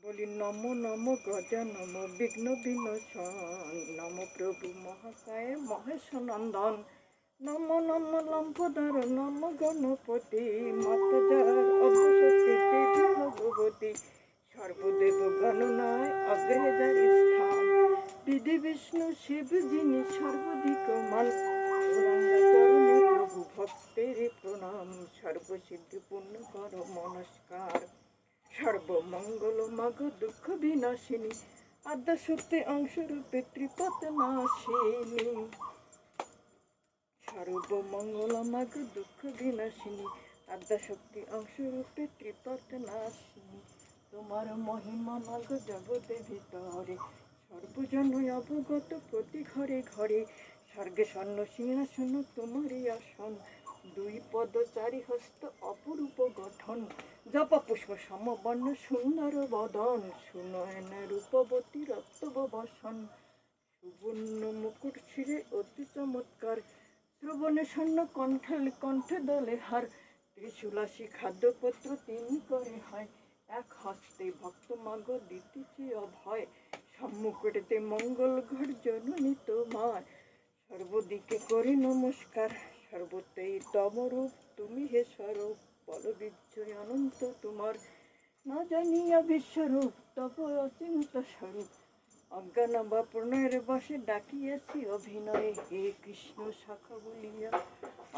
বলি নম নম গজ নম বিঘ্ন বিনাশন, নম প্রভু মহাকায় মহেশ নন্দন, নম নম লম্পোদর, নম গণপতি মাতজার অভ্যশক্তি দেবী ভগবতী, সর্বদেব গণনায় অগ্রেজার স্থান, বিধি বিষ্ণু শিব যিনি সর্বদিক মান, গৌরাঙ্গা চরণে প্রভু ভক্তের প্রণাম, সর্বসিদ্ধি পূর্ণ কর মনস্কার, সর্বমঙ্গল মাগ দুঃখ বিনাশিনী, আদ্যাশক্তি অংশরূপে ত্রিপদ নাশিনী, সর্বমঙ্গল মাগ দুঃখ বিনাশিনী, আদ্যাশক্তি অংশরূপে ত্রিপদ নাশিনী, তোমার মহিমা মাগ জগতের ভিতরে সর্বজন অবগত, প্রতি ঘরে ঘরে স্বর্গে স্বর্ণ সিংহাসন তোমারই আসন, দুই পদ চারি হস্ত অপরূপ গঠন, জপ পুষ্প সমবর্ণ সুন্দর বদন, সুনয়ন রূপবতী রক্তব বসন, সুবর্ণ মুকুট শিরে অতি চমৎকার, শ্রবণে স্বর্ণ কণ্ঠে দলে হার, ত্রিশূলাসী খাদ্যপত্র তিন করে হয়, এক হস্তে ভক্ত মাগ দিতেছে অভয়, সম্মুখেতে মঙ্গল ঘর জননী তোমার, সর্বদিকে করি নমস্কার, সর্বত্রই তব রূপ তুমি হে স্বরূপ, বলবিজয় অনন্ত তোমার, না জানিয়া বিশ্বরূপ তব অচিন্ত স্বরূপ, অজ্ঞান বা প্রণয়ের বসে ডাকিয়াছি অভিনয়ে, হে কৃষ্ণ শাখা বলিয়া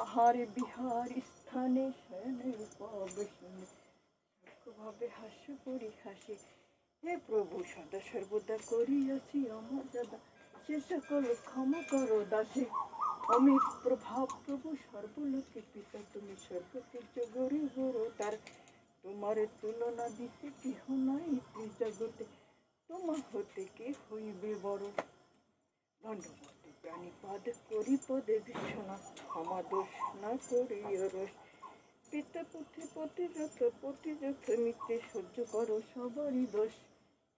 আহারে বিহার স্থানে শয়নের উপবেশনে, ভাবে হাস্য পরিহাসে, হে প্রভু সদা সর্বদা করিয়াছি অমর্যাদা, সে সকল ক্ষমা করো দাসে, অমিত প্রভাব প্রভু সর্বলোকে পিতা, তুমি সর্বপূজ্য গরি গুরু তার, তোমার তুলনা দিতে কেহ নাই জগতে, তোমার হতে কে হইবে বড়, দণ্ডবত প্রাণীপাদ করি পদে বিশ্বনাথ, ক্ষমা দোষ না করিও রোষ, পিতা পুত্রে প্রতিযথ মিত্রে সহ্য করো সবারই দোষ,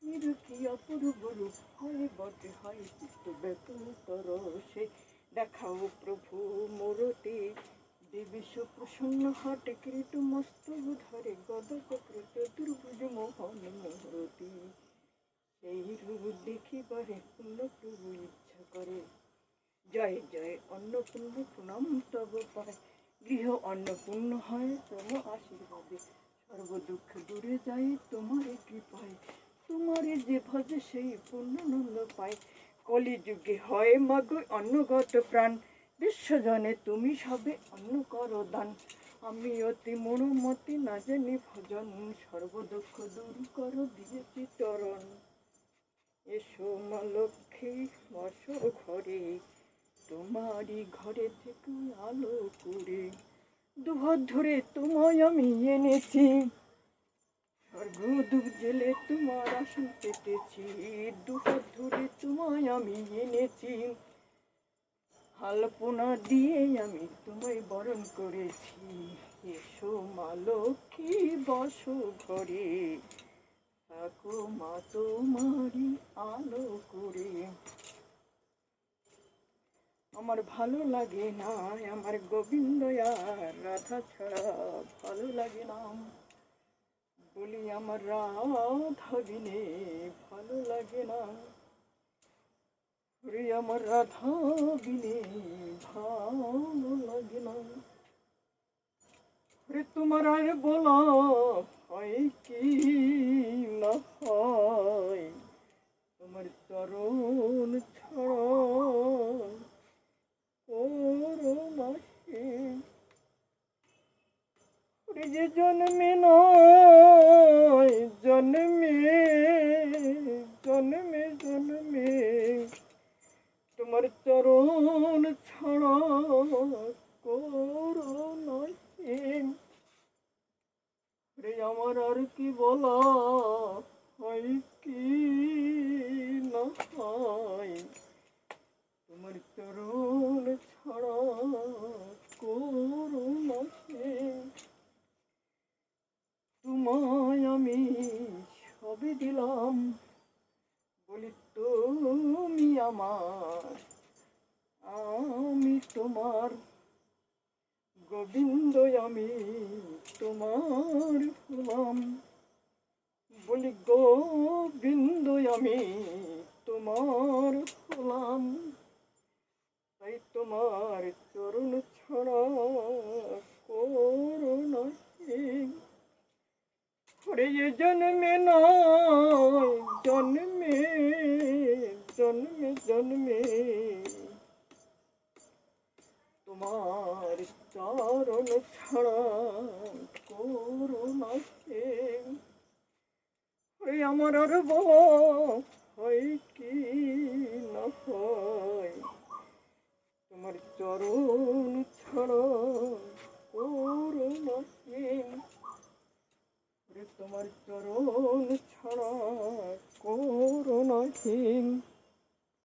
নিরুকি অপরূপ রূপ হয় বটে হয় চিত্ত ব্যাকুলতর সে, দেখাও প্রভু মূরতি দেবী সুপ্রসন্ন হটে, কৃত মস্তক ধরে গদ চক্র চতুর্ভুজ মোহন মূরতি, সেই রূপ দেখিবারে পূর্ণ প্রভু ইচ্ছা করে, জয় জয় অন্নপূর্ণ প্রণাম তব পায়, গৃহ অন্নপূর্ণ হয় তব আশীর্বাদে, সর্বদুঃখ দূরে যায় তোমার কৃপায়, তোমারে যে ভজে সেই পূর্ণানন্দ পায়, কলিযুগে হয় মাগ অন্নগত প্রাণ, বিশ্বজনে তুমি সবে অন্ন করো দান, আমি অতি মনোমতি না জানি ভজন, সর্বদুঃখ দূর করো দিয়েছি চরণ, এসো মা লক্ষ্মী বস ঘরে, তোমারই ঘরে থেকে আলো করে, দুহাত ধরে তোমায় আমি এনেছি, স্বর্গদূত জেলে তোমার আসন পেতেছি, দুহাত ধরে তোমায় আমি এনেছি, আলপনা দিয়ে আমি তোমায় বরণ করেছি, এসো মা লক্ষ্মী বসো ঘরে, থাকো মা তোমারই আলো করে, আমার ভালো লাগে না আমার গোবিন্দ আর রাধা ছাড়া ভালো লাগে না, বলি আমার রাধা বিনে ভালো লাগে না, আমার রাধা বিনে ভালো লাগে না, তোমার আর বলা হয় কি না হয়, তোমার চরণ ছাড়া যে জন্মে নয় জন্মে জন্মে জন্মে তোমার চরণ ছাড়া করো নয়, আমার আর কি বলা হয় কি না হয়, তোমার চরণ ছাড়া করো নয়, তোমায় আমি সবই দিলাম, বলি তুমি আমার আমি তোমার, গোবিন্দ আমি তোমার হলাম, বলি গোবিন্দ আমি তোমার হলাম, তাই তোমার চরণ ছাড়া করুণা ওরে এ জন্মে নয় জন্মে জন্মে জন্মে তোমার চরণ ছাড়া করুণা ওরে আমার আর বলো হয় কি না হয়, তোমার চরণ ছাড়া করুণা তোমার চরণ ছাড়া করুণাহীন।